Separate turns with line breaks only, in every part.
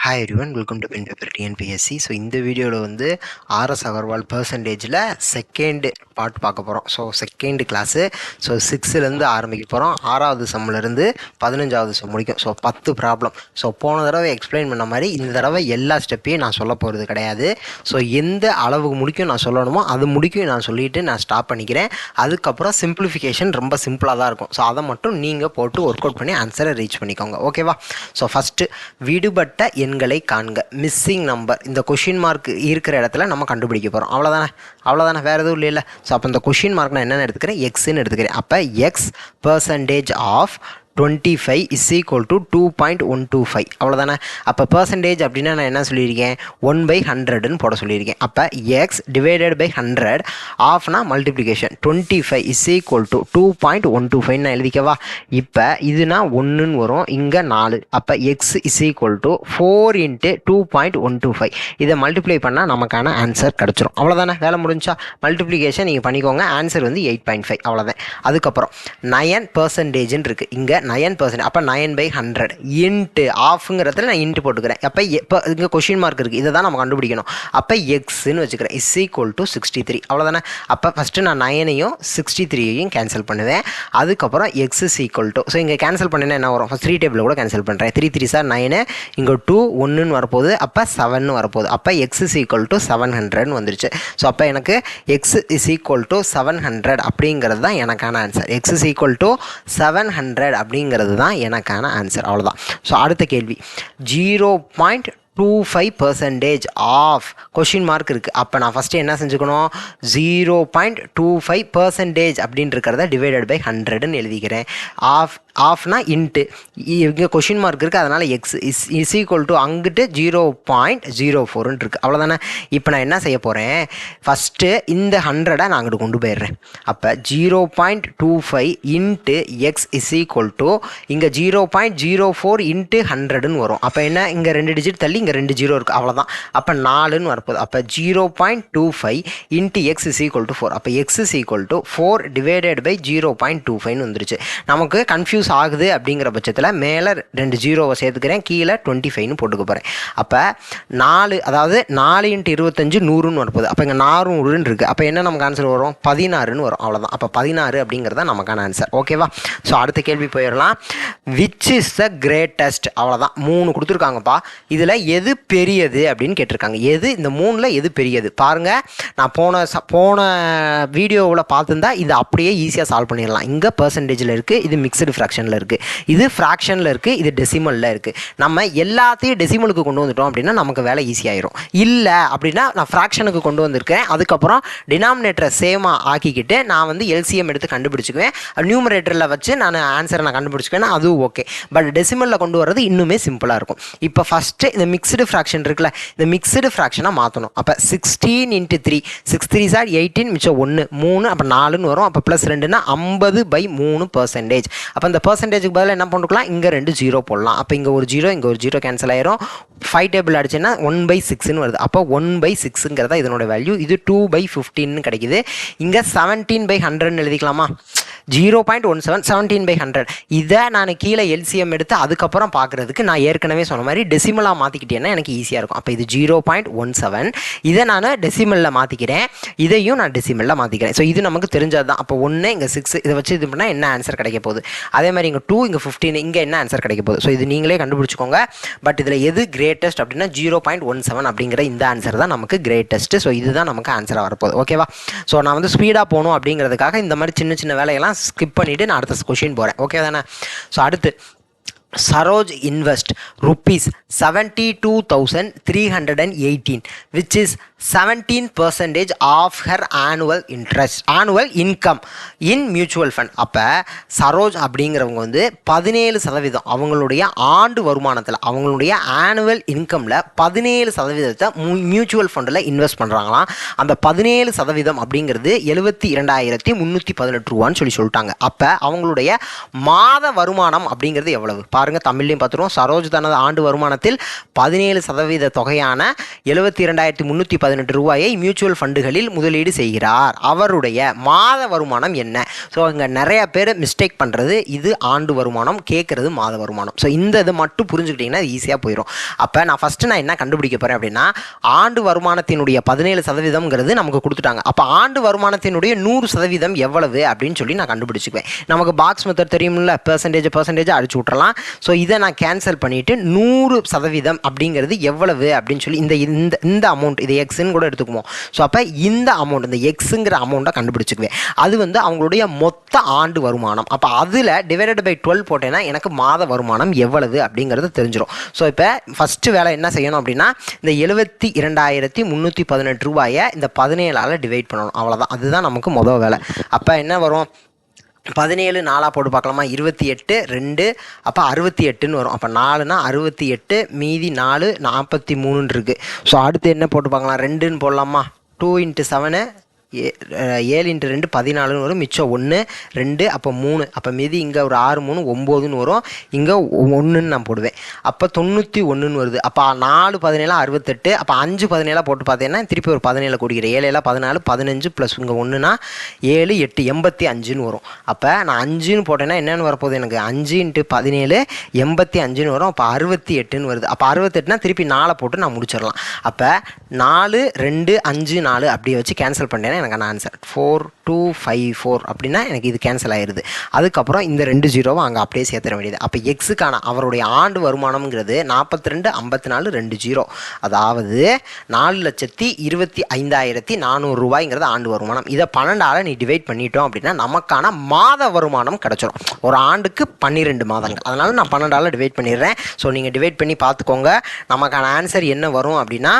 Hi everyone, welcome to pen paper TNPSC. So இந்த வீடியோவில் வந்து ஆர்எஸ் அகர்வால் பர்சன்டேஜில் செகண்ட் பார்ட் பார்க்க போகிறோம். So second class. ஸோ 6லேருந்து ஆரம்பிக்க போகிறோம். 6வது சம்மிலேருந்து 15வது சம் முடிக்கும். So 10 problem. ஸோ போன தடவை எக்ஸ்பிளைன் பண்ண மாதிரி இந்த தடவை எல்லா ஸ்டெப்பையும் நான் சொல்ல போகிறது கிடையாது. ஸோ எந்த அளவுக்கு முடிக்கும் நான் சொல்லணுமோ அது முடிக்கும் நான் சொல்லிவிட்டு நான் ஸ்டாப் பண்ணிக்கிறேன். அதுக்கப்புறம் சிம்பிளிஃபிகேஷன் ரொம்ப சிம்பிளாக தான் இருக்கும். ஸோ அதை மட்டும் நீங்கள் போட்டு ஒர்க் அவுட் பண்ணி ஆன்சரை ரீச் பண்ணிக்கோங்க. ஓகேவா? ஸோ ஃபஸ்ட்டு விடுபட்ட எண்களை காண்க. Missing number. இந்த கொஷின் மார்க் இருக்கிற இடத்துல நம்ம கண்டுபிடிக்க போகிறோம். அவ்வளோதானே, வேறு எதுவும் இல்லை. ஸோ அப்போ இந்த கொஷின் மார்க் நான் என்னென்னு எடுத்துக்கிறேன், எக்ஸ்ன்னு எடுத்துக்கிறேன். அப்போ X percentage of 25 is equal to 2.125. அவ்வளோதானே. அப்போ பர்சன்டேஜ் அப்படின்னா நான் என்ன சொல்லியிருக்கேன், 1/100ன்னு போட சொல்லியிருக்கேன். அப்போ எக்ஸ் டிவைடட் பை 100 ஆஃப்னா மல்டிப்ளிகேஷன் 25 is equal to 2.125 நான் எழுதிக்கவா. இப்போ இதுனா 1ன்னு வரும், இங்கே 4. அப்போ எக்ஸ் is equal to 4 × 2.125. இதை மல்டிப்ளை பண்ணால் நமக்கான ஆன்சர் கிடச்சிரும். அவ்வளோதானே, வேலை முடிஞ்சா. மல்டிப்ளிகேஷன் நீங்கள் பண்ணிக்கோங்க. ஆன்சர் வந்து 8.5. அவ்வளோதான். அதுக்கப்புறம் 9% இருக்குது. இங்கே 9%. அப்போ 9/100 இன்ட்டு ஆஃப்ங்கிறதுல நான் இன்ட்டு போட்டுக்கிறேன். அப்போ இங்கே கொஷின் மார்க் இருக்குது, இதை தான் நம்ம கண்டுபிடிக்கணும். அப்போ எக்ஸ்ன்னு வச்சுக்கிறேன். Is equal to 63. அவ்வளோதானே. அப்போ ஃபஸ்ட்டு நான் 9ஐயும் 63ஐயும் கேன்சல் பண்ணுவேன். அதுக்கப்புறம் X is equal to, so இங்கே கேன்சல் பண்ணினா என்ன வரும், ஃபஸ்ட் 3 டேபிளில் கூட கேன்சல் பண்ணுறேன். 3 3 சார் 9, இங்கே 2 1ன்னு வரப்போகுது. அப்போ 7ன்னு வரப்போகுது. அப்போ எக்ஸ் இஸ் ஈக்குவல் டு 700ன்னு வந்துருச்சு. ஸோ அப்போ எனக்கு எக்ஸ் இஸ் ஈக்குவல் டு 700 அப்படிங்கிறது தான் எனக்கான answer. X is equal to 700 அப்படிங்கிறது தான் எனக்கான ஆன்சர். அவ்வளோதான். ஸோ அடுத்த கேள்வி, 0.25% ஆஃப் கொஷின் மார்க் இருக்குது. அப்போ நான் ஃபஸ்ட்டு என்ன செஞ்சுக்கணும், 0.25% அப்படின்னு இருக்கிறத டிவைடட் பை 100ன்னு எழுதிக்கிறேன். ஆஃப்னா இன்ட்டு, இங்கே கொஷின் மார்க் இருக்குது, அதனால் எக்ஸ் இஸ் ஈக்குவல் டு அங்கிட்டு 0.04ன்னு இருக்குது. அவ்வளோதானே. இப்போ நான் என்ன செய்ய போகிறேன், ஃபஸ்ட்டு இந்த 100 நான் அங்கிட்டு கொண்டு போயிடுறேன். அப்போ 0.25 into X is equal to இங்கே 0.04 இன்ட்டு 100ன்னு வரும். அப்போ என்ன, இங்கே 2 டிஜிட் தள்ளி இங்கே 2 0 இருக்குது. அவ்வளோதான். அப்போ 4ன்னு வரப்போகுது. அப்போ 0.25 into X is equal to 4. அப்போ x is equal to 4 divided by 0.25ன்னு வந்துருச்சு. நமக்கு கன்ஃபியூஸ் ஆகுது அப்படிங்கிற பட்சத்தில் மேலே 2 0வை சேர்த்துக்கிறேன், கீழே 25ன்னு போட்டுக்க போகிறேன். அப்போ 4, அதாவது 4 × 25 100ன்னு வரப்போகுது. அப்போ இங்கே 400ன்னு இருக்குது. அப்போ என்ன நமக்கு ஆன்சர் வரும், 16ன்னு வரும். அவ்வளோதான். அப்போ 16 அப்படிங்கிறது தான் நமக்கான ஆன்சர். ஓகேவா? ஸோ அடுத்த கேள்வி போயிடலாம். Which is the greatest. அவ்வளோதான். 3 கொடுத்துருக்காங்கப்பா. இதில் எது பெரியது அப்படின்னு கேட்டிருக்காங்க. எது இந்த 3ல் எது பெரியது பாருங்கள். நான் போன வீடியோவில் பார்த்துருந்தா இது அப்படியே ஈஸியாக சால்வ் பண்ணிடலாம். இங்கே பர்சன்டேஜில் இருக்குது, இது மிக்சடு ஃப்ராக்ஷனில் இருக்குது, இது ஃப்ராக்ஷனில் இருக்குது, இது டெசிமலில் இருக்குது. நம்ம எல்லாத்தையும் டெசிமலுக்கு கொண்டு வந்துட்டோம் அப்படின்னா நமக்கு வேலை ஈஸியாயிரும். இல்லை அப்படின்னா நான் ஃப்ராக்ஷனுக்கு கொண்டு வந்திருக்கேன், அதுக்கப்புறம் டினாமினேட்டரை சேமாக ஆக்கிக்கிட்டு நான் வந்து எல்சிஎம் எடுத்து கண்டுபிடிச்சிக்குவேன். நியூமரேட்டரில் வச்சு நான் ஆன்சரை நான் கண்டுபிடிச்சிக்குவேன், அதுவும் ஓகே. பட் டெசிமலில் கொண்டு வரது இன்னுமே சிம்பிளாக இருக்கும். இப்போ ஃபஸ்ட்டு இந்த மிக்சடு ஃப்ராக்ஷன் இருக்குல்ல, இந்த மிக்சடு ஃப்ராக்ஷனாக மாற்றணும். அப்போ 16 × 3, 6 3 சார் 18, மிச்சம் 1 3, அப்போ 4ன்னு வரும். அப்போ ப்ளஸ் 2னா 50/3%. அப்போ இந்த பர்சன்டேஜுக்கு பதிலாக என்ன பண்ணிக்கலாம், இங்கே 2 0 போடலாம். அப்போ இங்கே ஒரு 0, இங்கே ஒரு 0 கேன்சல் ஆயிரும். 5 டேபிள் அடிச்சுன்னா 1/6ன்னு வருது. அப்போ 1/6ங்கிறதா இதனோட வேல்யூ. இது 2/15ன்னு கிடைக்குது. இங்கே 17/100ன்னு எழுதிக்கலாமா. 0.17 17/100. இதை நான் கீழே எல்சிஎம் எடுத்து அதுக்கப்புறம் பார்க்குறதுக்கு நான் ஏற்கனவே சொன்ன மாதிரி டெசிமலாக மாற்றிக்கிட்டேன்னா எனக்கு ஈஸியாக இருக்கும். அப்போ இது 0.17. இதை நான் டெசிமலில் மாற்றிக்கிறேன், இதையும் நான் டெசிமலில் மாற்றிக்கிறேன். ஸோ இது நமக்கு தெரிஞ்சது தான். அப்போ 1 இங்கே 6, இதை வச்சு இது பண்ணால் என்ன ஆன்சர் கிடைக்க போகுது. அதே மாதிரி இங்கே 2 இங்கே 15, இங்கே என்ன ஆன்சர் கிடைக்க போகுது. ஸோ இது நீங்களே கண்டுபிடிச்சிக்கோங்க. பட் இதில் எது கிரேட்டஸ்ட் அப்படின்னா 0.17 அப்படிங்கிற இந்த ஆன்சர் தான் நமக்கு கிரேட்டஸ்ட்டு. ஸோ இதுதான் நமக்கு ஆன்சராக வரப்போகுது. ஓகேவா? ஸோ நான் வந்து ஸ்பீடாக போகணும் அப்படிங்கிறதுக்காக இந்த மாதிரி சின்ன சின்ன வேலையெல்லாம் ஸ்கிப் பண்ணிவிட்டு நான் அடுத்த கொஷின் போகிறேன். ஓகே தானே? ஸோ அடுத்து, Saroj invest ₹72,318 which is 17% of her annual income in mutual fund. அப்போ சரோஜ் அப்படிங்கிறவங்க வந்து 17% அவங்களுடைய ஆண்டு வருமானத்தில், அவங்களுடைய ஆனுவல் இன்கமில் 17% மியூச்சுவல் ஃபண்டில் இன்வெஸ்ட் பண்ணுறாங்களாம். அந்த 17% அப்படிங்கிறது 72,318 ரூபான்னு சொல்லிட்டாங்க. அப்போ அவங்களுடைய மாத வருமானம் அப்படிங்கிறது எவ்வளவு பாருங்கள். தமிழ்லையும் பார்த்துருவோம். சரோஜ் தனது ஆண்டு வருமானத்தில் 17% தொகையான 72,318 ரூபாயை மியூச்சுவல் ஃபண்டுகளில் முதலீடு செய்கிறார். அவருடைய மாத வருமானம் என்ன? ஸோ இங்கே நிறைய பேர் மிஸ்டேக் பண்ணுறது இது ஆண்டு வருமானம், கேட்குறது மாத வருமானம். ஸோ இந்த இது மட்டும் புரிஞ்சுக்கிட்டிங்கன்னா அது ஈஸியாக போயிடும். அப்போ நான் என்ன கண்டுபிடிக்க போகிறேன் அப்படின்னா, ஆண்டு வருமானத்தினுடைய 17% நமக்கு கொடுத்துட்டாங்க. அப்போ ஆண்டு வருமானத்தினுடைய 100% எவ்வளவு அப்படின்னு சொல்லி நான் கண்டுபிடிச்சிக்குவேன். நமக்கு பாக்ஸ் மெத்தட் தெரியும்ல, பெர்சன்டேஜ் அடிச்சு விட்றலாம். ஸோ இதை நான் கேன்சல் பண்ணிவிட்டு 100% அப்படிங்கிறது எவ்வளவு அப்படின்னு சொல்லி இந்த அமௌண்ட், இது எக்ஸ்ன்னு கூட எடுத்துக்குவோம். ஸோ அப்போ இந்த அமௌண்ட், இந்த எக்ஸுங்கிற அமௌண்ட்டை கண்டுபிடிச்சிக்குவேன். அது அவங்களுடைய மொத்த ஆண்டு வருமானம். அப்போ அதில் டிவைடட் பை 12 போட்டேன்னா எனக்கு மாத வருமானம் எவ்வளவு அப்படிங்கிறது தெரிஞ்சிடும். ஸோ இப்போ ஃபஸ்ட்டு வேலை என்ன செய்யணும் அப்படின்னா, இந்த 72,318 ரூபாயை இந்த 17ஆல் டிவைட் பண்ணணும். அவ்வளோதான், அதுதான் நமக்கு முதல் வேலை. அப்போ என்ன வரும், 17 4 போட்டு பார்க்கலாமா, 28 2 அப்போ 68ன்னு வரும். அப்போ 4னா 68, மீதி 4 43 இருக்குது. ஸோ அடுத்து என்ன போட்டு பார்க்கலாம், 2ன்னு போடலாமா, 2 × 7 7 × 2 14ன்னு வரும். மிச்சம் 1 2 அப்போ 3, அப்போ மீதி இங்கே ஒரு 6 3 9ன்னு வரும். இங்கே 1ன்னு நான் போடுவேன். அப்போ 91ன்னு வருது. அப்போ 4 17 68, அப்போ 5 17 போட்டு பார்த்தீங்கன்னா திருப்பி ஒரு 17 கூடிக்கிறேன். 7 14 15 ப்ளஸ் இங்கே 1னா 7 8 85ன்னு வரும். அப்போ நான் 5ன்னு போட்டேன்னா என்னென்னு வரப்போகுது, எனக்கு 5 × 17 85ன்னு வரும். அப்போ 68ன்னு வருது. அப்போ 68னா திருப்பி 4 போட்டு நான் முடிச்சிடலாம். அப்போ 4 2 5 4 அப்படியே வச்சு கேன்சல் பண்ணேன்னா எனக்கான ஆன்சர் 4254 அப்படின்னா எனக்கு இது கேன்சல் ஆயிடுது. அதுக்கப்புறம் இந்த 2 ஜீரோவும் அங்கே அப்படியே சேர்த்துட வேண்டியது. அப்போ எக்ஸுக்கான அவருடைய ஆண்டு வருமானம்ங்கிறது 42 54 2 ஜீரோ, அதாவது 4,25,400 ரூபாய்ங்கிறது ஆண்டு வருமானம். இதை 12ஆல் நீ டிவைட் பண்ணிட்டோம் அப்படின்னா நமக்கான மாத வருமானம் கிடச்சிரும். ஒரு ஆண்டுக்கு 12 மாதங்கள், அதனால நான் 12ஆல் டிவைட் பண்ணிடுறேன். ஸோ நீங்கள் டிவைட் பண்ணி பார்த்துக்கோங்க. நமக்கான ஆன்சர் என்ன வரும் அப்படின்னா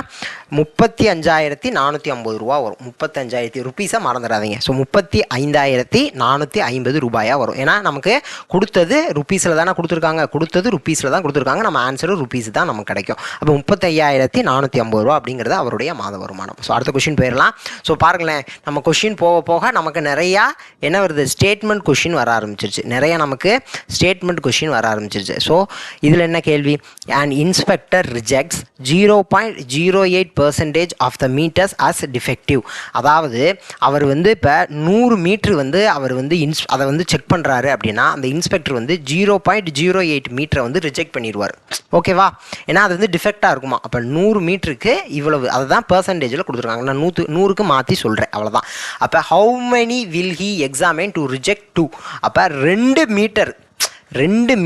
35,450 ரூபா வரும். 35,000 ருபீஸை மறந்துடாதீங்க. ஸோ 35,450 ரூபாயாக வரும். ஏன்னா நமக்கு கொடுத்தது ருபீஸில் தானே கொடுத்துருக்காங்க, நம்ம ஆன்சரும் ருபீஸ் தான் நமக்கு கிடைக்கும். அப்போ 35,450 ரூபா அப்படிங்கிறது அவருடைய மாத வருமானம். ஸோ அடுத்த கொஷின் போயிடலாம். ஸோ பாருங்களேன், நம்ம கொஷின் போக போக நமக்கு நிறையா என்ன வருது, ஸ்டேட்மெண்ட் கொஷின் வர ஆரம்பிச்சிருச்சு. ஸோ இதில் என்ன கேள்வி, an inspector rejects 0.08% of the meters as defective. அதாவது அவர் இப்போ 100 மீட்ரு அவர் அதை செக் பண்ணுறாரு அப்படின்னா அந்த இன்ஸ்பெக்டர் 0.08 மீட்டரை ரிஜெக்ட் பண்ணிடுவார். ஓகேவா, ஏன்னா அது டிஃபெக்டாக இருக்குமா. அப்போ 100 மீட்டருக்கு இவ்வளவு, அதுதான் பெர்சன்டேஜில் கொடுத்துருக்காங்க. நான் 100க்கு மாற்றி சொல்கிறேன், அவ்வளோதான். அப்போ how many will he examine to reject 2? அப்போ 2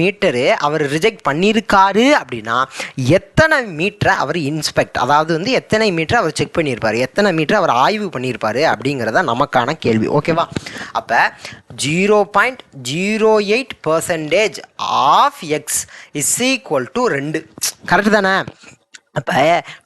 மீட்டரு அவர் ரிஜெக்ட் பண்ணியிருக்காரு அப்படின்னா எத்தனை மீட்டரை அவர் இன்ஸ்பெக்ட், அதாவது எத்தனை மீட்டரை அவர் செக் பண்ணியிருப்பார், எத்தனை மீட்டரை அவர் ஆய்வு பண்ணியிருப்பார் அப்படிங்கிறத நமக்கான கேள்வி. ஓகேவா, அப்போ 0.08% of X is equal to 2. Correct தானே? அப்போ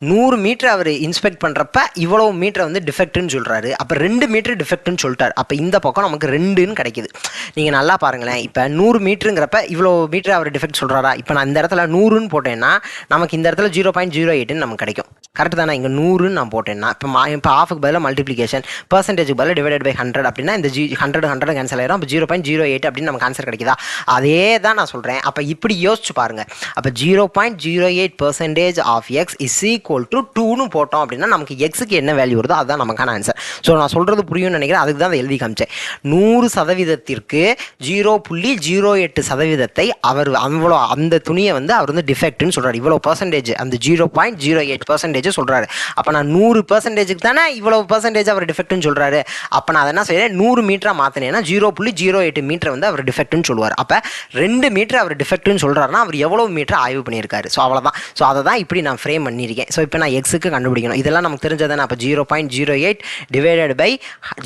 100 மீட்டர் அவர் இன்ஸ்பெக்ட் பண்ணுறப்ப இவ்வளோ மீட்டரை டிஃபெக்ட்னு சொல்கிறாரு. அப்போ 2 மீட்டர் டிஃபெக்ட்னு சொல்லிட்டார். அப்போ இந்த பக்கம் நமக்கு 2ன்னு கிடைக்குது. நீங்கள் நல்லா பாருங்களேன், இப்போ 100 மீட்டருங்கிறப்ப இவ்வளோ மீட்டர் அவர் டிஃபெக்ட் சொல்கிறாரா. இப்போ நான் இந்த இடத்துல 100ன்னு போட்டேன்னா நமக்கு இந்த இடத்துல 0.08ன்னு நமக்கு கிடைக்கும். கரெக்டு தானே? இங்கே 100ன்னு நான் போட்டேன்னா இப்போ ஆஃபுக்கு பதிலாக மல்டிப்ளிகேஷன், பெர்சன்டேஜுக்கு பதிலாக டிவைடட் பை 100 அப்படின்னா இந்த 100 கேன்சல் ஆயிரும். அப்போ 0.08 அப்படின்னு நமக்கு ஆன்சர் கிடைக்குதா? அதே தான் நான் சொல்கிறேன். அப்போ இப்படி யோசிச்சு பாருங்கள். அப்போ 0.08% of X is equal to 2ன்னு போட்டோம் அப்படின்னா நமக்கு எக்ஸுக்கு என்ன வேல்யூ வருதோ அதுதான் நமக்கான ஆன்சர். ஸோ நான் சொல்கிறது புரியும்னு நினைக்கிறேன், அதுக்கு தான் அதை எழுதி காமிச்சேன். 100%க்கு 0.08% அவர் அவ்வளோ அந்த துணியை அவர் டிஃபெக்ட்னு சொல்கிறார். இவ்வளோ பர்சன்டேஜ், அந்த 0.08% சொல்கிறாரு. அப்போ நான் 100%க்கு தானே இவ்வளோ பர்சன்டேஜ் அவர் டிஃபெக்ட்னு சொல்கிறாரு. அப்போ நான் அதை என்ன செய்கிறேன், 100 மீட்டராக மாற்றினேன்னா 0.08 மீட்டர் அவர் டிஃபெக்ட்னு சொல்லுவார். அப்போ 2 மீட்டர் அவர் டிஃபெக்ட்னு சொல்கிறாருன்னா அவர் எவ்வளோ மீட்டர் ஆய்வு பண்ணியிருக்காரு. ஸோ அவ்வளோதான். ஸோ அதை தான் இப்படி நான் ஃப்ரேம் பண்ணியிருக்கேன். ஸோ இப்போ நான் எக்ஸுக்கு கண்டுபிடிக்கணும். இதெல்லாம் நமக்கு தெரிஞ்சதானே. அப்போ 0.08 divided by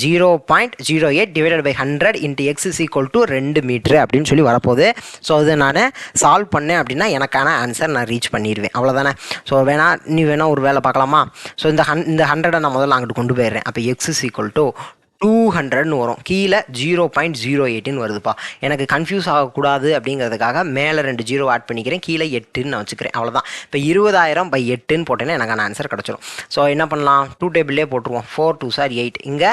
0.08 divided by 100 into X is equal to 2 மீட்ரு அப்படின்னு சொல்லி வரப்போகுது. ஸோ அதை நான் சால்வ் பண்ணேன் அப்படின்னா எனக்கான ஆன்சர் நான் ரீச் பண்ணிடுவேன். அவ்வளோதானே. ஸோ நீ வேணா ஒரு வேலை பார்க்கலாமா. ஸோ இந்த 100 நான் முதல்ல அங்கிட்டு கொண்டு போயிடுறேன். அப்போ எக்ஸ் இஸ் ஈக்குவல் டு 200ன்னு வரும், கீழே 0.08ன்னு வருதுப்பா. எனக்கு கன்ஃபியூஸ் ஆகக்கூடாது அப்படிங்கிறதுக்காக மேலே 2 ஜீரோ ஆட் பண்ணிக்கிறேன், கீழே 8ன்னு நான் வச்சுக்கிறேன், அவ்வளோதான். இப்போ 20,000/8ன்னு போட்டேன்னா எனக்கான ஆன்சர் கிடச்சிரும். ஸோ என்ன பண்ணலாம், 2 டேபிள்லேயே போட்டுருவோம். 4 2 சார் 8, இங்கே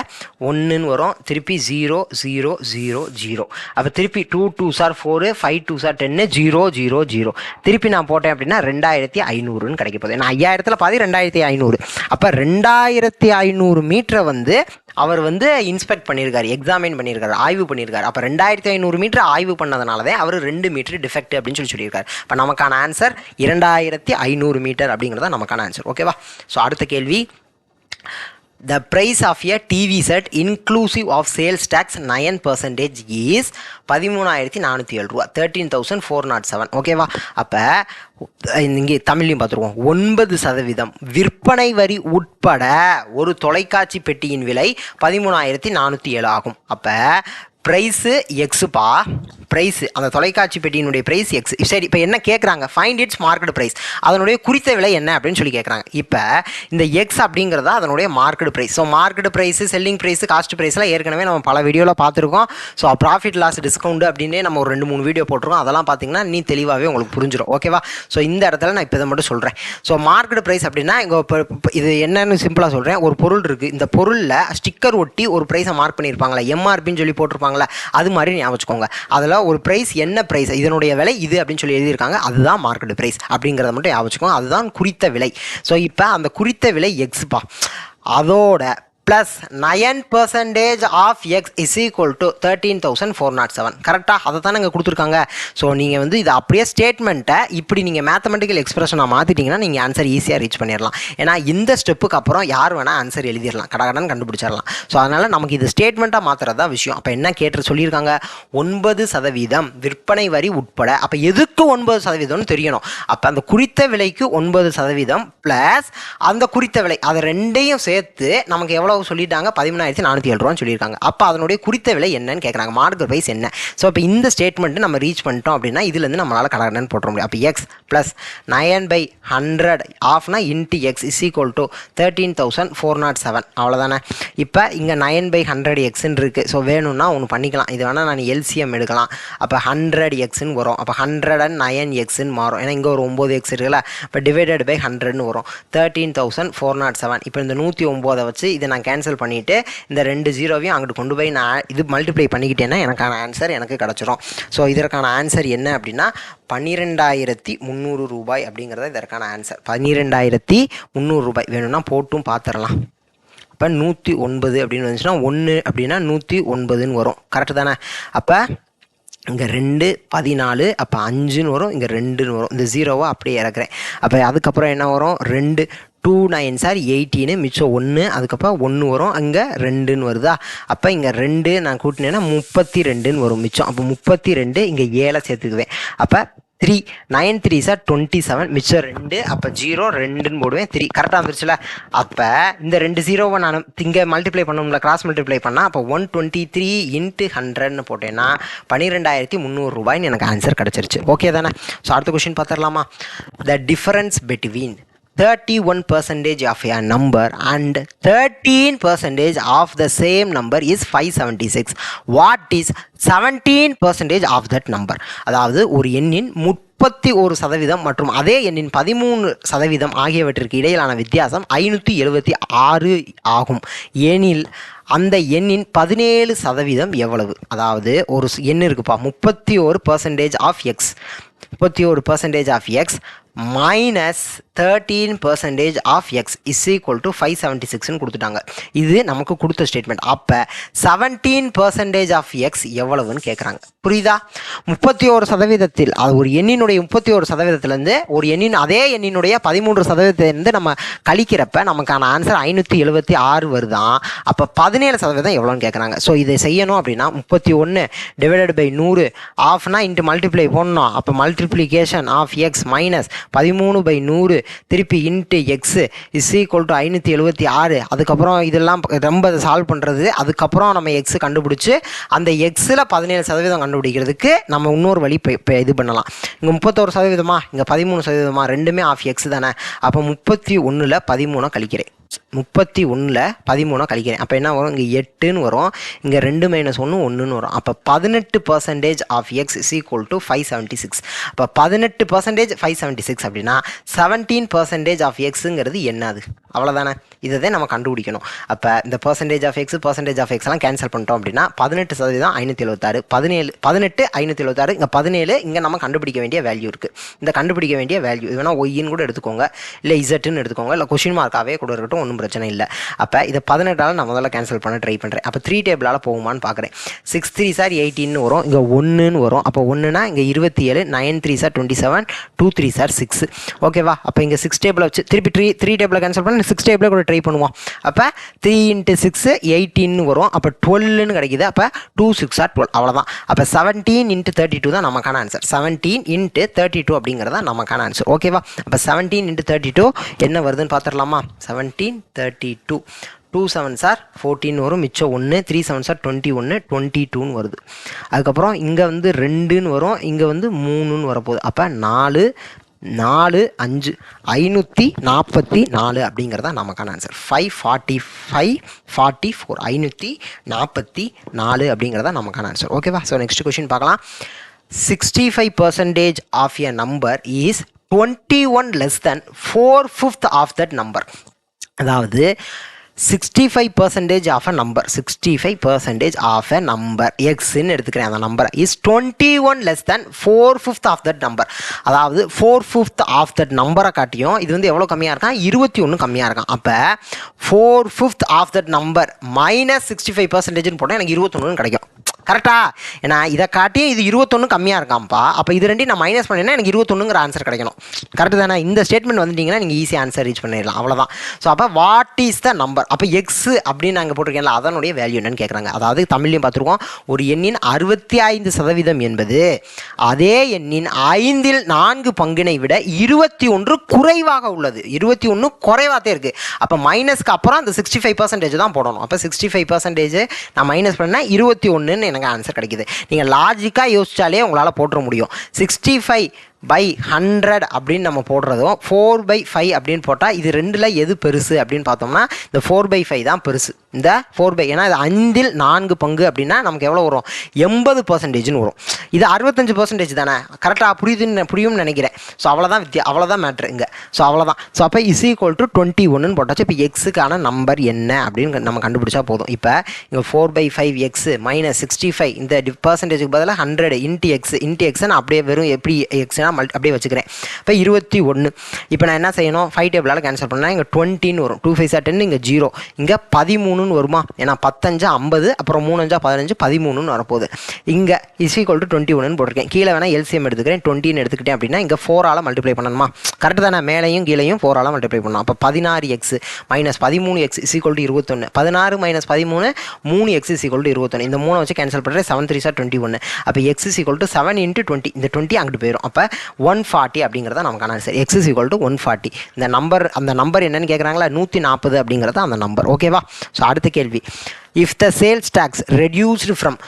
1ன்னு வரும், திருப்பி 0 0 0 0. அப்போ திருப்பி 2 2 சார் 4, 5 2 சார் 10, 0 0 0. திருப்பி நான் போட்டேன் அப்படின்னா 2500ன்னு கிடைக்க போகுது. நான் 5000ல் பாதி 2500. அப்போ 2500 மீட்டரை வந்து அவர் வந்து இன்ஸ்பெக்ட் பண்ணியிருக்காரு, எக்ஸாமின் பண்ணியிருக்காரு, ஆய்வு பண்ணியிருக்காரு. அப்போ 2500 மீட்டர் ஆய்வு பண்ணதுனால தான் அவர் 2 மீட்டர் டிஃபெக்ட் அப்படின்னு சொல்லியிருக்காரு. இப்போ நமக்கான ஆன்சர் 2500 மீட்டர் அப்படிங்கிறத நமக்கான ஆன்சர். ஓகேவா? ஸோ அடுத்த கேள்வி, the price of a TV set inclusive of sales tax 9% is 13,407 ரூபா, 13,407. ஓகேவா? அப்போ இங்கே தமிழ்லையும் பார்த்துருவோம். 9% விற்பனை வரி உட்பட ஒரு தொலைக்காட்சி பெட்டியின் விலை 13,407 ஆகும். அப்போ ப்ரைஸு எக்ஸுப்பா, ப்ரைஸு அந்த தொலைக்காட்சி பெட்டியினுடைய ப்ரைஸ் எக்ஸ். சரி, இப்போ என்ன கேட்குறாங்க, ஃபைண்ட் இட்ஸ் மார்க்கெட் ப்ரைஸ், அதனுடைய குறித்த விலை என்ன அப்படின்னு சொல்லி கேட்குறாங்க. இப்போ இந்த எக்ஸ் அப்படிங்கிறதா அதனுடைய market price. So market price, selling price, cost ப்ரைஸ்லாம் ஏற்கனவே நம்ம பல வீடியோவில் பார்த்துருக்கோம். ஸோ ப்ராஃபிட் லாஸ் டிஸ்கவுண்ட் அப்படின்னே நம்ம ஒரு 2-3 வீடியோ போட்டிருக்கோம். அதெல்லாம் பார்த்தீங்கன்னா நீ தெளிவாகவே உங்களுக்கு புரிஞ்சிடும். ஓகேவா? ஸோ இந்த இடத்துல நான் இப்போ இதை மட்டும் சொல்கிறேன். ஸோ மார்க்கெட் ப்ரைஸ் அப்படின்னா இங்கே இப்போ இது என்னன்னு சிம்பிளாக சொல்கிறேன். ஒரு பொருள் இருக்குது, இந்த பொருளில் ஸ்டிக்கர் ஒட்டி ஒரு ப்ரைஸை மார்க் பண்ணியிருப்பாங்களா, எம்ஆர்பின்னு சொல்லி போட்டிருப்பாங்களா, அது மாதிரி ஞாபகம் வச்சுக்கோங்க. அதில் ஒரு ப்ரைஸ், என்ன ப்ரைஸ், இதனுடைய விலை இது அப்படின்னு சொல்லி எழுதியிருக்காங்க, அதுதான் மார்க்கெட் ப்ரைஸ் அப்படிங்கிறத மட்டும் ஞாபகம் வச்சுக்கோங்க. அதுதான் குறித்த விலை. ஸோ இப்போ அந்த குறித்த விலை எக்ஸ்பா, அதோட plus 9% of X is equal to 13,407. கரெக்டாக அதை தானே இங்கே கொடுத்துருக்காங்க. ஸோ நீங்கள் வந்து இது அப்படியே ஸ்டேட்மெண்ட்டை இப்படி நீங்கள் மேத்தமெட்டிக்கல் எக்ஸ்பிரஷனாக மாற்றிட்டிங்கன்னா நீங்கள் ஆன்சர் ஈஸியாக ரீச் பண்ணிடலாம். ஏன்னா இந்த ஸ்டெப்புக்கு அப்புறம் யார் வேணால் ஆன்சர் எழுதிடலாம், கடகடன் கண்டுபிடிச்சிடலாம். ஸோ அதனால் நமக்கு இது ஸ்டேட்மெண்ட்டாக மாற்றுறது தான் விஷயம். அப்போ என்ன கேட்டு சொல்லியிருக்காங்க, 9% விற்பனை வரி உட்பட. அப்போ எதுக்கு 9%ன்னு தெரியணும். அப்போ அந்த குறித்த விலைக்கு 9% ப்ளஸ் அந்த குறித்த விலை, அதை ரெண்டையும் சேர்த்து நமக்கு எவ்வளோ சொல்லிட்டாங்க, 13,407 ரூபான்னு சொல்லியிருக்காங்க. அப்போ அதனுடைய குறித்த விலை என்னன்னு கேட்குறாங்க, மார்க்கெட் ப்ரைஸ் என்ன. ஸோ இப்போ இந்த ஸ்டேட்மெண்ட்டு நம்ம ரீச் பண்ணிட்டோம் அப்படின்னா இதுலேருந்து நம்மளால் கடகடன்னு போட்டுற முடியும். அப்போ எக்ஸ் ப்ளஸ் 9/100 ஆஃப்னா into X is equal to 13,407. அவ்வளோதானே. இப்போ இங்கே 9/100 எக்ஸ்ன்னு இருக்குது. ஸோ வேணும்னா ஒன்று பண்ணிக்கலாம், இது வேணால் நான் எல்சிஎம் எடுக்கலாம். அப்போ 100 எக்ஸ்ன்னு வரும். அப்போ 109 எக்ஸ்ன்னு மாறும், ஏன்னா இங்கே ஒரு 9 எக்ஸ் இருக்குல்ல. இப்போ டிவைடட் பை 100ன்னு வரும், 13,407. இப்போ இந்த 109 வச்சு இதை நான் கேன்சல் பண்ணிவிட்டு இந்த 2 ஜீரோவையும் அங்கிட்டு கொண்டு போய் நான் இது மல்டிப்ளை பண்ணிக்கிட்டேன்னா எனக்கான ஆன்சர் எனக்கு கிடச்சிரும். ஸோ இதற்கான ஆன்சர் என்ன அப்படின்னா 12,300 ரூபாய் அப்படிங்கிறத இதற்கான ஆன்சர். 12,300 ரூபாய். வேணும்னா போட்டும் பார்த்துடலாம். இப்போ 109 அப்படின்னு வந்துச்சுன்னா 1 அப்படின்னா 109ன்னு வரும். கரெக்டு தானே? அப்போ இங்கே 2 14, அப்போ 5ன்னு வரும், இங்கே 2ன்னு வரும். இந்த ஜீரோவை அப்படியே இறக்குறேன். அப்போ அதுக்கப்புறம் என்ன வரும், 2 2 9 சார் 18, மிச்சம் 1, அதுக்கப்புறம் 1 வரும், அங்கே 2ன்னு வருதா. அப்போ இங்கே 2 நான் கூட்டினேன்னா 32ன்னு வரும் மிச்சம். அப்போ 32, இங்கே 7 சேர்த்துக்குவேன். அப்போ 3 9 3 சார் 27, மிச்சம் 2, அப்போ 0 2ன்னு போடுவேன், 3. கரெக்டாக வந்துருச்சுல. அப்போ இந்த 2 ஜீரோவை நான் இங்கே மல்டிப்ளை பண்ணணும்ல, கிராஸ் மல்டிப்ளை பண்ணால் அப்போ 123 × 100ன்னு போட்டேன்னா 12,300 ரூபாய்ன்னு எனக்கு ஆன்சர் கிடச்சிருச்சு. ஓகே தானே? ஸோ அடுத்த கொஸ்டின் பார்த்துடலாமா. த difference between 31% of a number and 13% of the same number is 576. What is 17% of that number? அதாவது ஒரு எண்ணின் 31% மற்றும் அதே எண்ணின் 13% ஆகியவற்றிற்கு இடையிலான வித்தியாசம் 576 ஆகும். எனில் அந்த எண்ணின் 17% எவ்வளவு? அதாவது ஒரு எண் இருக்குப்பா, 31% of x, 31% of X minus 13% of X is equal to 576ன்னு கொடுத்துட்டாங்க. இது நமக்கு கொடுத்த ஸ்டேட்மெண்ட். அப்போ 17% ஆஃப் எக்ஸ் எவ்வளவுன்னு கேட்குறாங்க. புரியுதா? 31%, அது ஒரு எண்ணினுடைய 31%லேருந்து ஒரு எண்ணின் அதே எண்ணினுடைய 13%லேருந்து நம்ம கழிக்கிறப்ப நமக்கான ஆன்சர் 576 வருதான். அப்போ 17% எவ்வளோன்னு கேட்குறாங்க. ஸோ இதை செய்யணும் அப்படின்னா 31 டிவைடட் பை 100 ஆஃப்னா இன்ட்டு மல்டிப்ளை பண்ணணும். அப்போ மல்டிப்ளிகேஷன் ஆஃப் எக்ஸ் மைனஸ் 13/100 திருப்பி into x is equal to 576. அதுக்கப்புறம் இதெல்லாம் ரொம்ப சால்வ் பண்ணுறது. அதுக்கப்புறம் நம்ம எக்ஸு கண்டுபிடிச்சி அந்த எக்ஸில் 17% கண்டுபிடிக்கிறதுக்கு நம்ம இன்னொரு வழி இது பண்ணலாம். இங்கே 31%, இங்கே 13%, ரெண்டுமே ஆஃப் எக்ஸ் தானே. அப்போ 31ல் 13 கழிக்கிறேன். 31ல் 13 கழிக்கிறேன். அப்போ என்ன வரும்? இங்கே 8ன்னு வரும். இங்கே 2 - 1 1ன்னு வரும். அப்போ 18% of X is equal to 576. அப்போ 18% 576 அப்படின்னா 17% ஆஃப் எக்ஸுங்கிறது என்னது? அவ்வளோதானே. இதை தான் நம்ம கண்டுபிடிக்கணும். அப்போ இந்த பர்சன்டேஜ் ஆஃப் எக்ஸ்லாம் கேன்சல் பண்ணிட்டோம் அப்படின்னா 18% 576, 18 576, இங்கே 17, இங்கே நம்ம கண்டுபிடிக்க வேண்டிய வேல்யூ இருக்குது. இந்த கண்டுபிடிக்க வேண்டிய வேல்யூ இது வேணால் ஒய்ன்னு கூட எடுத்துக்கோங்க, இல்லை இசட்டுன்னு எடுத்துக்கோங்க, இல்லை கொஷின் மார்க்காகவே கூட இருக்கட்டும், ஒன்றும் பிரச்சனை இல்லை. அப்போ இதை 18ஆல் நான் முதல்ல கேன்சல் பண்ண ட்ரை பண்ணுறேன். அப்போ 3 டேபிளால் போகுமான்னு பார்க்குறேன். 6 3 சார் 18 வரும், இங்கே 1ன்னு வரும். அப்போ 1னா இங்கே 27, 9 3 சார் 27, 2 3 சார் 6. ஓகேவா? அப்போ இங்கே 6 டேபிளை வச்சு திருப்பி 3 டேபிளை கேன்சல் பண்ணி 6 டேபிளை கூட ட்ரை பண்ணுவோம். அப்போ 3 × 6 18 வரும். அப்போ 12ன்னு கிடைக்குது. அப்போ 2 6 ஆர் 12. அவ்வளோதான். அப்போ 17 × 32 தான் நமக்கான ஆன்சர். 17 × 32 அப்படிங்கிறதா நமக்கான ஆன்சர். ஓகேவா? அப்போ 17 × 32 என்ன வருதுன்னு பார்த்துடலாமா? 17 32 2 7 சார் 14 வரும், மிச்சம் 1, 3 7 சார் 21, 22ன்னு வருது. அதுக்கப்புறம் இங்கே வந்து 2ன்னு வரும், இங்கே வந்து 3ன்னு வரப்போகுது. அப்போ 4 4 5 544 அப்படிங்கிறதா நமக்கான ஆன்சர். 545 44 544 அப்படிங்கிறதா நமக்கான ஆன்சர். ஓகேவா? ஸோ நெக்ஸ்ட் கொஸ்டின் பார்க்கலாம். 65% of a number is 21 less than 4/5 of that number. அதாவது 65% of a number, 65% of a number எக்ஸ்ன்னு எடுத்துக்கிறேன். அந்த number is 21 less than 4/5 of that number. அதாவது 4/5 ஆஃப் தட் நம்பரை காட்டியும் இது வந்து எவ்வளோ கம்மியாக இருக்கான்? 21 கம்மியாக இருக்கான். அப்போ 4/5 ஆஃப் தட் நம்பர் மைனஸ் 65%ன்னு போட்டால் எனக்கு 21 கிடைக்கும். கரெக்டா? ஏன்னா இதை காட்டி இது 21 கம்மியாக இருக்காம்ப்பா. அப்போ இது ரெண்டையும் நான் மைனஸ் பண்ணினா எனக்கு 21ங்கிற ஆன்சர் கிடைக்கணும். கரெக்டு தானே? இந்த ஸ்டேட்மெண்ட் வந்துட்டிங்கன்னா நீங்கள் ஈஸியாக ஆன்சர் ரீச் பண்ணிடலாம். அவ்வளோதான். ஸோ அப்போ வாட் இஸ் த நம்பர்? அப்போ எக்ஸ் அப்படின்னு நாங்கள் போட்டிருக்கேன்ல, அதனுடைய வேல்யூ என்னன்னு கேட்குறாங்க. அதாவது தமிழ்லையும் பார்த்துருக்கோம். ஒரு எண்ணின் 65% என்பது அதே எண்ணின் 5ல் 4 பங்கினை விட 21 குறைவாக உள்ளது. 21 குறைவாகத்தே இருக்குது. அப்போ மைனஸ்க்கு அப்புறம் அந்த 65% தான் போடணும். அப்போ 65% நான் மைனஸ் பண்ணால் 21ன்னு எனக்கு ஆன்சர் கிடைக்குது. நீங்கள் லாஜிக்காக யோசிச்சாலே உங்களால் போட்டுற முடியும். 65/100 அப்படின்னு நம்ம போடுறதும் 4/5 அப்படின்னு போட்டால் இது ரெண்டில் எது பெருசு அப்படின்னு பார்த்தோம்னா இந்த 4/5 தான் பெருசு. இந்த 4/, ஏன்னா இது 5ல் 4 பங்கு அப்படின்னா நமக்கு எவ்வளோ வரும்? 80%ன்னு வரும். இது 65% தானே? கரெக்டாக புரியும்னு நினைக்கிறேன். ஸோ அவ்வளோதான் அவ்வளோதான் மேட்ரு இங்கே. ஸோ அவ்வளோதான். ஸோ அப்போ இஸ் ஈக்குவல் டு 21ன்னு போட்டாச்சு. இப்போ எக்ஸுக்கான நம்பர் என்ன அப்படின்னு நம்ம கண்டுபிடிச்சா போதும். இப்போ இங்கே 4/5 எக்ஸ் மைனஸ் 65 இந்த பர்சன்டேஜுக்கு பதிலாக 100 இன்ட்டு எக்ஸ் நான் அப்படியே வெறும் எப்படி எக்ஸ்னா அப்படியே வச்சுக்கிறேன். இப்போ 21. இப்போ நான் என்ன செய்யணும்? 5 டேபிளால் கேன்சல் பண்ணால் இங்கே 20ன்னு வரும். 2 5 10, இங்கே 0, இங்கே 13ன்னு வருமா? ஏன்னா 10 5 50, அப்புறம் 3 5 15, 13ன்னு வரப்போகுது. இங்கே இஸ் ஈக்குவல் டு 21ன்னு போட்டிருக்கேன். கீழே வேணால் எல்சிஎம் எடுத்துக்கிறேன். 20ன்னு எடுத்துக்கிட்டேன் அப்படின்னா இங்கே 4ஆல் மல்டிப்ளை பண்ணணுமா? கரெக்டு தானே? மேலேயும் கீழேயும் 4ஆல் மல்டிப்ளை பண்ணணும். அப்போ 16x minus 13x is equal to 21. 16 minus 13 3x is equal to 21. இந்த 3 வச்சு கேன்சல் பண்ணுறேன். 7 3 சார் 21. அப்போ x இஸ் ஈக்குவல் டு 7 × 20. இந்த 20 அங்கிட்டு போயிடும். அப்போ 140 அப்படிங்கிறத நமக்கான answer. x is equal to 140. இந்த நம்பர், அந்த நம்பர் என்னன்னு கேட்குறாங்களா? 140 அப்படிங்கிறத அந்த நம்பர். ஓகேவா? ஸோ அடுத்த கேள்வி. If the sales tax reduced from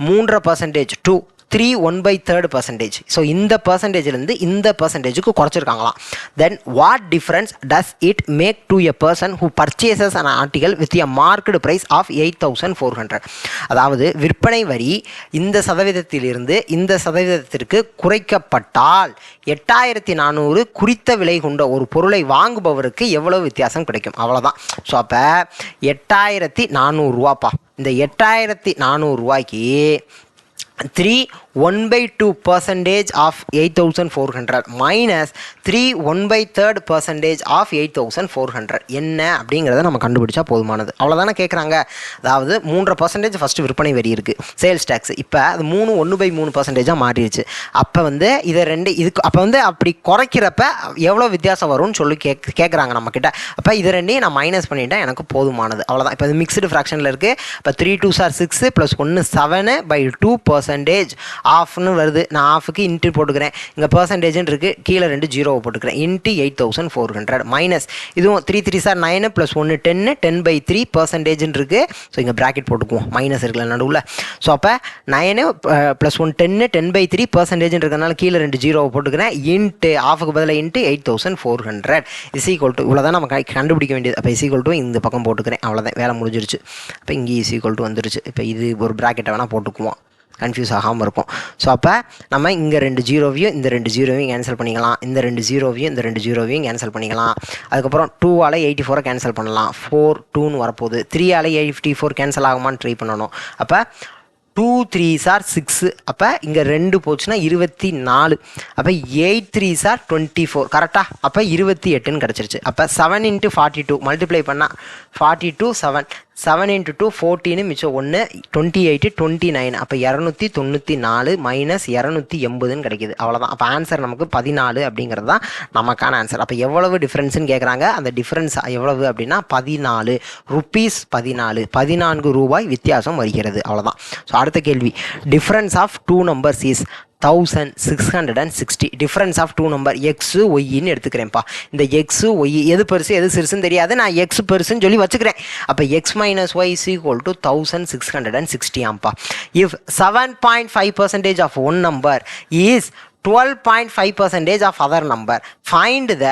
3% to 3 1/3%. So இந்த பர்சன்டேஜ்லேருந்து இந்த பர்சன்டேஜுக்கு குறைச்சிருக்காங்களாம். Then what difference does it make to a person who purchases an article with a market price of 8400? அதாவது விற்பனை வரி இந்த சதவீதத்திலிருந்து இந்த சதவீதத்திற்கு குறைக்கப்பட்டால் 8400 குறித்த விலை கொண்ட ஒரு பொருளை வாங்குபவருக்கு எவ்வளவு வித்தியாசம் கிடைக்கும்? அவ்வளோதான். ஸோ அப்போ 8400 ரூபாப்பா. இந்த 8400 ரூபாய்க்கு 3 1/2% ஆஃப் 8400 மைனஸ் 3 1/3% ஆஃப் 8400 என்ன அப்படிங்கிறத நம்ம கண்டுபிடிச்சா போதுமானது. அவ்வளோதானே கேட்குறாங்க. அதாவது 3% ஃபஸ்ட்டு விற்பனை வரி இருக்குது, சேல்ஸ் டேக்ஸ். இப்போ அது 3 1/3% மாறிடுச்சு. அப்போ வந்து இதை ரெண்டு இதுக்கு அப்போ வந்து அப்படி குறைக்கிறப்ப எவ்வளோ வித்தியாசம் வரும்னு சொல்லி கேட்குறாங்க நம்மக்கிட்ட. அப்போ இதை ரெண்டையும் நான் மைனஸ் பண்ணிட்டேன், எனக்கு போதுமானது. அவ்வளோதான். இப்போ இது மிக்ஸ்டு ஃப்ராக்ஷனில் இருக்குது. இப்போ 3 2 6 + 1 7/2% ஆஃப்னு வருது, நான் ஆஃபுக்கு இன்ட்டு போட்டுக்கிறேன், இங்கே பர்சன்டேஜ்னு இருக்குது, கீழே 2 ஜீரோவை போட்டுக்கிறேன், இன்ட்டு 8400 மைனஸ் இதுவும் 3 3 சார் 9 ப்ளஸ் 1 10 10/3 பர்சன்டேஜ்னு இருக்குது. ஸோ இங்கே ப்ராக்கெட் போட்டுக்குவோம், மைனஸ் இருக்குல்ல நடுவில். ஸோ அப்போ 9 ப்ளஸ் 1 10 10/3 பர்சன்டேஜ்னு இருக்கிறதுனால கீழே 2 ஜீரோவை போட்டுக்கிறேன், இன்ட்டு ஆஃபுக்கு பதிலாக இன்ட்டு 8400 இஸ் ஈக்குவல் டு இவ்வளோ தான் நம்ம கண்டுபிடிக்க வேண்டியது. அப்போ இஸ் ஈக்குவல் டு இந்த பக்கம் போட்டுக்கிறேன், அவ்வளோதான் வேலை முடிஞ்சிருச்சு. அப்போ இங்கே இஸ் ஈக்குவல் டு வந்துருச்சு. இப்போ இது ஒரு ப்ராக்கெட்டை வேணால் போட்டுக்குவோம், கன்ஃபியூஸ் ஆகாமல் இருக்கும். ஸோ அப்போ நம்ம இங்கே 2 ஜீரோவையும் இந்த 2 ஜீரோவையும் கேன்சல் பண்ணிக்கலாம், இந்த 2 ஜீரோவையும் இந்த 2 ஜீரோவையும் கேன்சல் பண்ணிக்கலாம். அதுக்கப்புறம் 2ஆல் 84 கேன்சல் பண்ணலாம், 4 2ன்னு வரப்போகுது. 3ஆல் 84 கேன்சல் ஆகுமான்னு ட்ரை பண்ணணும். அப்போ 2 3s are 6, அப்போ இங்கே 2 போச்சுன்னா 24, அப்போ 8 3s are 24 கரெக்டாக. அப்போ 28ன்னு கிடச்சிருச்சு. அப்போ 7 × 42 மல்டிப்ளை பண்ணால் 42 7 7 × 2 14 மிச்சம் 1 28 29, அப்போ 294 மைனஸ் 280ன்னு கிடைக்கிது, அவ்வளோதான். அப்போ ஆன்சர் நமக்கு 14 அப்படிங்கிறது தான் நமக்கான ஆன்சர். அப்போ எவ்வளவு டிஃப்ரென்ஸ்னு கேட்குறாங்க, அந்த டிஃப்ரென்ஸ் எவ்வளவு அப்படின்னா 14 ரூபீஸ், 14 ரூபாய் வித்தியாசம் வருகிறது, அவ்வளோதான். ஸோ அடுத்த கேள்வி, difference of 2 numbers is 1660. Difference of 2 number x ஒய்ன்னு எடுத்துக்கிறேன்ப்பா. இந்த எக்ஸு ஒய் எது பெருசு எது சிறுசுன்னு தெரியாது, நான் எக்ஸ் பெருசுன்னு சொல்லி வச்சுக்கிறேன். அப்போ X minus Y is equal to 1660 ஆம்ப்பா. If 7.5% of one number is 12.5% of other number, find the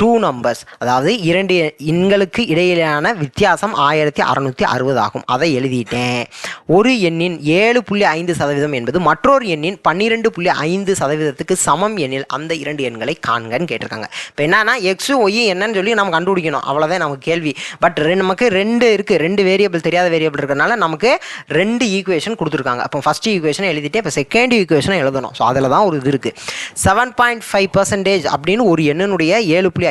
2 numbers, அதாவது 2 எண்களுக்கு இடையிலான வித்தியாசம் 1660 ஆகும். அதை எழுதிட்டேன். ஒரு எண்ணின் 7.5% என்பது மற்றொரு எண்ணின் 12.5%க்கு சமம் எண்ணில் அந்த 2 எண்களை காண்கன்னு கேட்டிருக்காங்க. இப்போ என்னன்னா எக்ஸு ஒய் என்னன்னு சொல்லி நம்ம கண்டுபிடிக்கணும், அவ்வளோதான் நமக்கு கேள்வி. பட் நமக்கு 2 இருக்குது, 2 வேரியபிள் தெரியாத வேரியபிள் இருக்கிறதுனால நமக்கு 2 ஈக்குவேஷன் கொடுத்துருக்காங்க. அப்போ ஃபஸ்ட் ஈக்குவேஷனை எழுதிட்டு இப்போ செகண்ட் ஈக்குவேஷனை எழுதணும். ஸோ அதில் தான் ஒரு இது இருக்குது. 7.5% அப்படின்னு ஒரு எண்ணினுடைய 7.5%.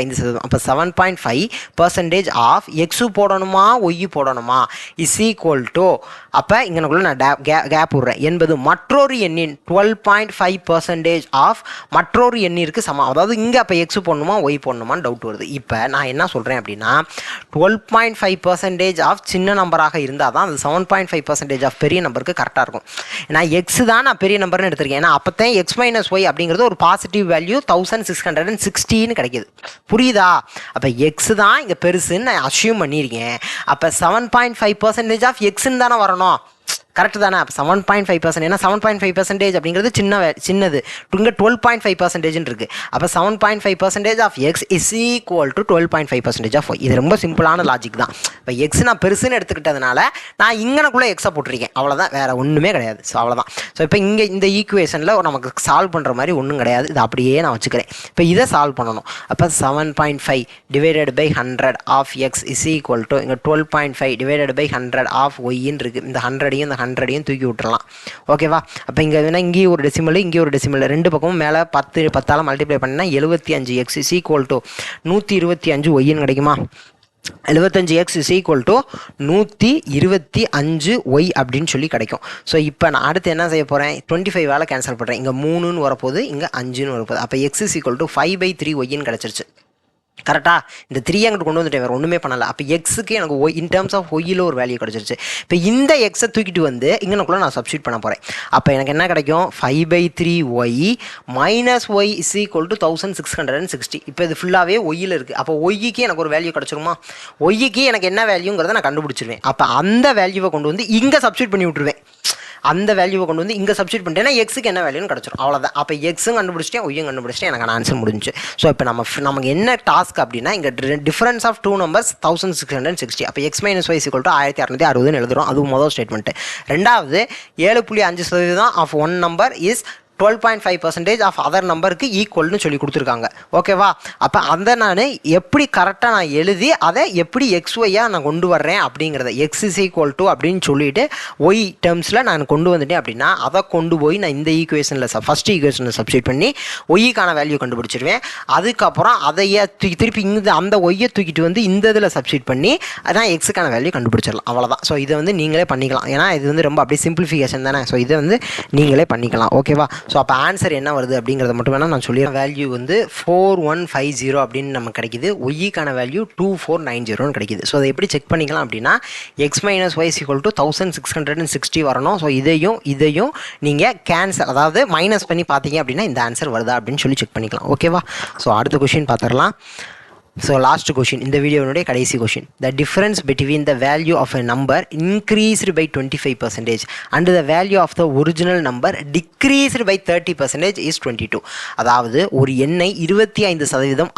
அப்போ 7.5% ஆஃப் எக்ஸு போடணுமா ஒய் போடணுமா இஸ் ஈக்குவல் டு, அப்போ இங்கனக்குள்ள நான் கேப் விடுறேன், என்பது மற்றொரு எண்ணின் 12.5% ஆஃப் மற்றொரு எண்ணிற்கு சமம். அதாவது இங்கே அப்போ எக்ஸு போடணுமா ஒய் போடணுமான்னு டவுட் வருது. இப்போ நான் என்ன சொல்கிறேன் அப்படின்னா 12.5% ஆஃப் சின்ன நம்பராக இருந்தால் தான் அது 7.5% ஆஃப் பெரிய நம்பருக்கு கரெக்டாக இருக்கும். நான் எக்ஸு தான் நான் பெரிய நம்பர்னு எடுத்திருக்கேன், ஏன்னா அப்போ தான் எக்ஸ் மைனஸ் ஒய் அப்படிங்கிறது ஒரு பாசிட்டிவ் வேல்யூ 1660ன்னு கிடைக்கிது, புரியுதா? அப்போ எக்ஸ் தான் இங்கே பெருசுன்னு நான் அஸ்யூம் பண்ணியிருக்கேன். அப்போ 7.5% ஆஃப் எக்ஸ்ன்னு தானே வரணும், கரெக்டு தானே? அப்போ 7.5%, ஏன்னா 7.5% அப்படிங்கிறது சின்னது, இங்கே 12.5% இருக்குது. அப்போ 7.5% of X is equal to 12.5% of Y. இது ரொம்ப சிம்பிளான லாஜிக் தான். இப்போ எக்ஸ் நான் பெருசுன்னு எடுத்துக்கிட்டதுனால நான் இங்கனக்குள்ளே எக்ஸை போட்டிருக்கேன், அவ்வளோதான், வேறு ஒன்றுமே கிடையாது. ஸோ அவ்வளோதான். ஸோ இப்போ இங்கே இந்த ஈக்குவேஷனில் நமக்கு சால்வ் பண்ணுற மாதிரி ஒன்றும் கிடையாது, இது அப்படியே நான் வச்சுக்கிறேன். இப்போ இதை சால்வ் பண்ணணும். அப்போ 7.5 divided by 100 of X is equal to இங்கே 12.5 டிவைடட் பை 100 ஆஃப் ஒய்ன்னு இருக்குது. இந்த 100ஐயும் இந்த 100ஐயும் தூக்கி விட்டுறலாம், ஓகேவா? அப்போ இங்கே வேணால் இங்கேயும் ஒரு டெசிமல் இங்கேயும் ஒரு டெசிமல், ரெண்டு பக்கமும் மேலே 10 மல்டிப்ளை பண்ணினா 75 எக்ஸ் இஸ் ஈக்குவல் டு 125 ஒய்ன்னு கிடைக்குமா? 75x is equal to 125 Y அப்படின்னு சொல்லி கிடைக்கும். ஸோ இப்போ நான் அடுத்து என்ன செய்ய போகிறேன், 25 கேன்சல் பண்ணுறேன். இங்கே 3ன்னு வரப்போகுது, இங்கே 5ன்னு வரப்போகுது. அப்போ எக்ஸ் இஸ் ஈக்குவல் டு 5/3 ஒய்ன்னு கிடச்சிருச்சு, கரெக்டாக? இந்த 3 அங்கிட்டு கொண்டு வந்துட்டேன், வேறு ஒன்றுமே பண்ணலை. அப்போ எக்ஸுக்கு எனக்கு ஒய் இன் டேர்ம்ஸ் ஆஃப் ஒய்யில் ஒரு வேல்யூ கிடச்சிருச்சு. இப்போ இந்த எக்ஸை தூக்கிட்டு வந்து இங்கனக்குள்ளே நான் சப்ஸ்டியூட் பண்ண போகிறேன். அப்போ எனக்கு என்ன கிடைக்கும், 5/3 Y minus Y is equal to 1660. இப்போ இது ஃபுல்லாகவே ஒய்யில் இருக்குது. அப்போ ஒய்க்கு எனக்கு ஒரு வேல்யூ கிடச்சிருமா? ஒய்க்கு எனக்கு என்ன வேல்யூங்கிறத நான் கண்டுபிடிச்சிருவேன். அப்போ அந்த வேல்யூவை கொண்டு வந்து இங்கே சப்ஸ்டியூட் பண்ணி விட்டுருவேன். அந்த வேல்யூவை கொண்டு வந்து இங்கே சப்ஸ்டியூட் பண்ணிட்டேன்னா எக்ஸுக்கு என்ன வேல்யூன்னு கிடச்சிரும், அவ்வளோதான். அப்போ எக்ஸும் கண்டுபிடிச்சிட்டேன் ஒய்யும் கண்டுபிடிச்சிட்டேன், எனக்கு ஆன்சர் முடிஞ்சு. ஸோ இப்போ நமக்கு என்ன டாஸ்க் அப்படின்னா, இங்கே டிஃபரன்ஸ் ஆஃப் 2 நம்பர்ஸ் 1660. அப்போ X minus Y equal to 1660 எழுதுறோம், அதுவும் முதல் ஸ்டேட்மெண்ட்டு. ரெண்டாவது 7.5% of one number is 12.5% of other நம்பருக்கு ஈக்குவல்னு சொல்லி கொடுத்துருக்காங்க, ஓகேவா? அப்போ அதை நான் எப்படி கரெக்டாக நான் எழுதி அதை எப்படி எக்ஸ் ஒய்யாக நான் கொண்டு வர்றேன் அப்படிங்கிறத, எக்ஸ் இஸ் ஈக்குவல் டு அப்படின்னு சொல்லிட்டு ஒய் டேர்ம்ஸில் நான் கொண்டு வந்துட்டேன் அப்படின்னா அதை கொண்டு போய் நான் இந்த ஈக்குவேஷனில் ஃபஸ்ட் ஈக்குவேஷனில் சப்ஸ்டியூட் பண்ணி ஒய்க்கான வேல்யூ கண்டுபிடிச்சிருவேன். அதுக்கப்புறம் அதையே திருப்பி இங்கே அந்த ஒய்யை தூக்கிட்டு வந்து இந்த இதில் சப்ஸ்டியூட் பண்ணி அதான் எக்ஸுக்கான வேல்யூ கண்டுபிடிச்சிடலாம், அவ்வளோதான். ஸோ இதை வந்து நீங்களே பண்ணிக்கலாம், ஏன்னா இது வந்து ரொம்ப அப்படியே சிம்பிளிஃபிகேஷன் தானே. ஸோ இதை வந்து நீங்களே பண்ணிக்கலாம், ஓகேவா? ஸோ அப்போ ஆன்சர் என்ன வருது அப்படிங்கிறத மட்டும் வேணால் நான் சொல்லிடுறேன். வேல்யூ வந்து 4150 அப்படின்னு நமக்கு கிடைக்குது. ஒய்க்கான வேல்யூ 2490 கிடைக்குது. ஸோ அதை எப்படி செக் பண்ணிக்கலாம் அப்படின்னா எக்ஸ் மைனஸ் ஒய் = 1660 வரணும். ஸோ இதையும் நீங்கள் கேன்சல், அதாவது மைனஸ் பண்ணி பார்த்தீங்க அப்படின்னா இந்த ஆன்சர் வருதா அப்படின்னு சொல்லி செக் பண்ணிக்கலாம். ஓகேவா? ஸோ அடுத்த கொஷின் பார்த்துடலாம். ஸோ லாஸ்ட் கொஷின், இந்த வீடியோனுடைய கடைசி question. The difference between the value of a number increased by 25% and the value of the original number decreased by 30% is 22. அதாவது ஒரு எண்ணை 25%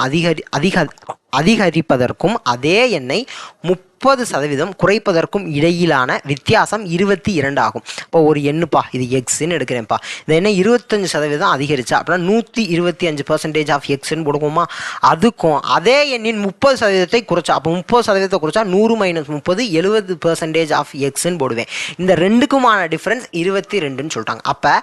அதிகரிப்பதற்கும் அதே எண்ணை 30% குறைப்பதற்கும் இடையிலான வித்தியாசம் 22 ஆகும். இப்போ ஒரு எண்ணுப்பா, இது எக்ஸ்ன்னு எடுக்கிறேன்ப்பா, இந்த எண்ணை 25% அதிகரிச்சா அப்படின்னா 125% ஆஃப் எக்ஸ்ன்னு போடுவோமா? அதுக்கும் அதே எண்ணின் 30% குறைச்சா, அப்போ 30% குறைச்சா 100 - 30 70% ஆஃப் எக்ஸ்ன்னு போடுவேன். இந்த ரெண்டுக்குமான டிஃப்ரென்ஸ் 22ன்னு சொல்லிட்டாங்க. அப்போ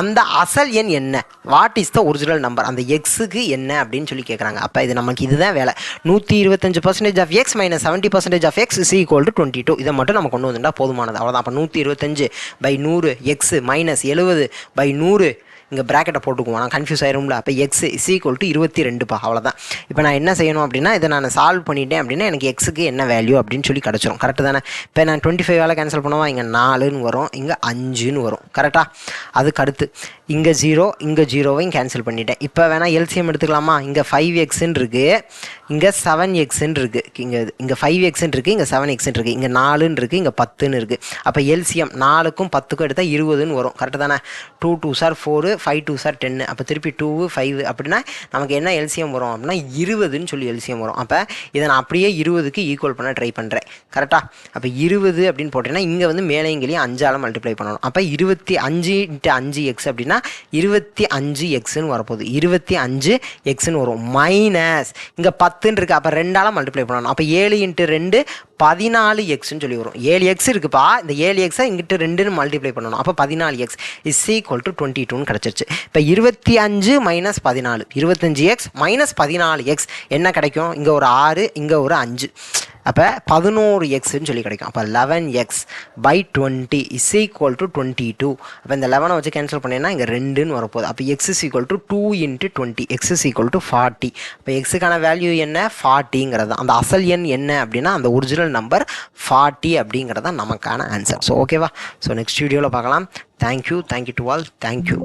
அந்த அசல் எண் என்ன? What is the original number? அந்த எக்ஸுக்கு என்ன அப்படின்னு சொல்லி கேட்குறாங்க. அப்போ இது நமக்கு இதுதான் வேலை. 125% of X minus 70% of X is equal to 22. இதை மட்டும் நம்ம கொண்டு வந்துட்டா போதுமானது. அவ்வளோதான். அப்போ 125/100 எக்ஸ் மைனஸ் 70/100 இங்கே ப்ராக்கெட்டை போட்டுக்குவோம், நான் கன்ஃபியூஸ் ஆயிரும்ல. அப்போ எக்ஸ் இஸ் ஈக்குவல் டு 22பா. அவ்வளோதான். இப்போ நான் என்ன செய்யணும் அப்படின்னா இதை நான் சால்வ் பண்ணிட்டேன் அப்படின்னா எனக்கு எக்ஸுக்கு என்ன வேல்யூ அப்படின்னு சொல்லி கிடச்சிரும். கரெக்டு தானே? இப்போ நான் 25 கேன்சல் பண்ணுவா, இங்கே 4ன்னு வரும், இங்கே 5ன்னு வரும். கரெக்டாக? அதுக்கு அடுத்து இங்கே 0, இங்கே 0வையும் கேன்சல் பண்ணிட்டேன். இப்போ வேணால் எல்சிஎம் எடுத்துக்கலாமா? இங்கே 5xன்னு இருக்குது, இங்கே 7xன்னு இருக்குது, இங்கே 5xன்னு இருக்குது, இங்கே 7xன்னு இருக்குது, இங்கே 4ன்னு இருக்குது, இங்கே 10ன்னு இருக்குது. அப்போ எல்சிஎம் 4க்கும் 10க்கும் எடுத்தால் 20ன்னு வரும். கரெக்டு தானே? 2 2s are 4, 5 2s are 10. அப்போ திருப்பி 2 5 அப்படின்னா நமக்கு என்ன எல்சிஎம் வரும் அப்படின்னா 20ன்னு சொல்லி எல்சிஎம் வரும். அப்போ இதை நான் அப்படியே 20க்கு ஈக்குவல் பண்ண ட்ரை பண்ணுறேன். கரெக்டாக? அப்போ 20 அப்படின்னு போட்டேன்னா இங்கே வந்து மேலேங்களையும் 5ஆல் மல்டிப்ளை பண்ணணும். அப்போ 25 × 5x அப்படின்னா 25xன்னு வரப்போகுது. 25xன்னு வரும். மைனஸ் இங்கே 10ன்னு இருக்குது, அப்போ 2ஆல் மல்டிப்ளை பண்ணணும். அப்போ 7 × 2 14xன்னு சொல்லி வரும். 7x இருக்குப்பா, இந்த 7xை இங்கிட்ட 2ன்னு மல்டிப்ளை பண்ணணும். அப்போ 14x இஸ் ஈக்குவல் டு 22ன்னு கிடச்சிருச்சு. இப்போ 25 - 14, 25x - 14x என்ன கிடைக்கும்? இங்கே ஒரு 6, இங்கே ஒரு 5, அப்போ 11xன்னு சொல்லி கிடைக்கும். அப்போ 11x/20 இஸ் ஈக்குவல் டு 22. அப்போ இந்த 11 வச்சு கேன்சல் பண்ணேன்னா இங்கே 2ன்னு வரப்போகுது. அப்போ x is equal to 2 × 20, x is equal to 40. இப்போ எக்ஸுக்கான வேல்யூ என்ன? 40ங்கிறது. அந்த அசல் எண் என்ன அப்படின்னா அந்த ஒரிஜினல் நம்பர் 40 அப்படிங்கிறது தான் நமக்கான ஆன்சர். ஸோ ஓகேவா? ஸோ நெக்ஸ்ட் வீடியோவில் பார்க்கலாம். Thank you to all. தேங்க்யூ.